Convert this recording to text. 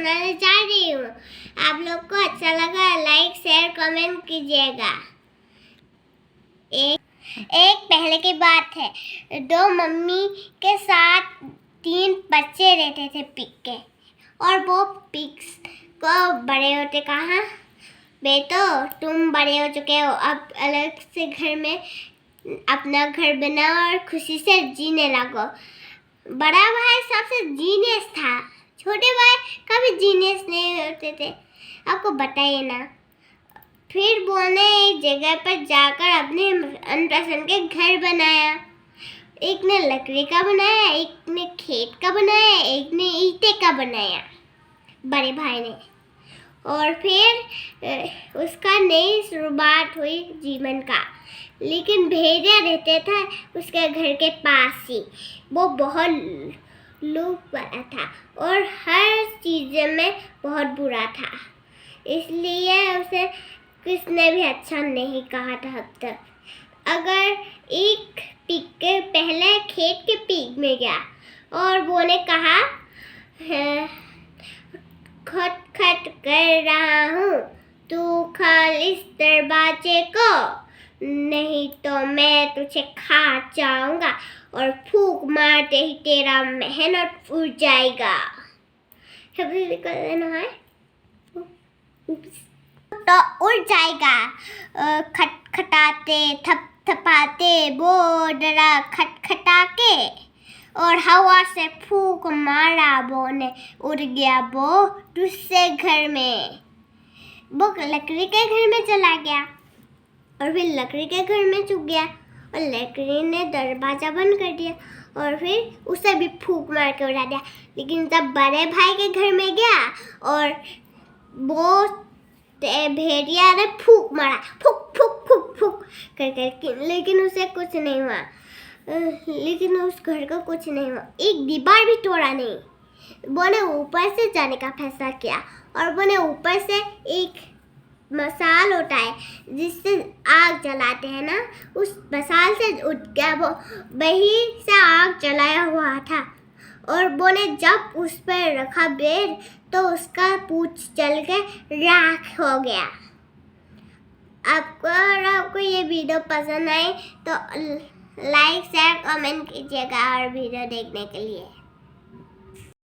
सुनाने जा रही हूँ। आप लोग को अच्छा लगा लाइक शेयर कमेंट कीजिएगा। एक पहले की बात है, 2 मम्मी के साथ 3 बच्चे रहते थे पिग के। और वो पिग्स को बड़े होते कहा, बेटो तुम बड़े हो चुके हो, अब अलग से घर में अपना घर बनाओ और खुशी से जीने लगो। बड़ा भाई सबसे जीनियस था, छोटे भाई कभी जीनियस नहीं होते थे, आपको बताइए ना। फिर वो ने एक जगह पर जाकर अपने मनपसंद के घर बनाया। एक ने लकड़ी का बनाया, एक ने खेत का बनाया, एक ने ईंटे का बनाया, बड़े भाई ने। और फिर उसका नई शुरुआत हुई जीवन का। लेकिन भेड़िया रहते थे उसके घर के पास ही। वो बहुत लूप वाला था और हर चीज़ में बहुत बुरा था, इसलिए उसे किसने भी अच्छा नहीं कहा था अब तक। अगर एक पिग के पहले खेत के पिग में गया और वो ने कहा, खट खट कर रहा हूँ, तू खोल इस दरवाजे को, नहीं तो मैं तुझे खा जाऊंगा। और फूंक मारते ही तेरा मेहनत उड़ जाएगा। सभी निकल लेना है तो उड़ जाएगा। खटखटाते थपथपाते वो डरा खटखटा के और हवा से फूंक मारा, वो ने उड़ गया वो दूसरे घर में। वो लकड़ी के घर में चला गया और फिर लकड़ी के घर में छुप गया और लकड़ी ने दरवाजा बंद कर दिया और फिर उसे भी फूंक मार के उड़ा दिया। लेकिन जब बड़े भाई के घर में गया और वो भेड़िया ने फूंक मारा, फूक फूक फूक फूक कर, लेकिन उसे कुछ नहीं हुआ। लेकिन उस घर को कुछ नहीं हुआ, एक दीवार भी तोड़ा नहीं। वो ने ऊपर से जाने का फैसला किया और वो ने ऊपर से एक मसाल उठाए जिससे आग जलाते हैं ना, उस मसाल से उठ गया वो, वही से आग जलाया हुआ था। और वो ने जब उस पर रखा बेर तो उसका पूंछ जल के राख हो गया। आपको ये वीडियो पसंद आए तो लाइक शेयर कमेंट कीजिएगा और वीडियो देखने के लिए।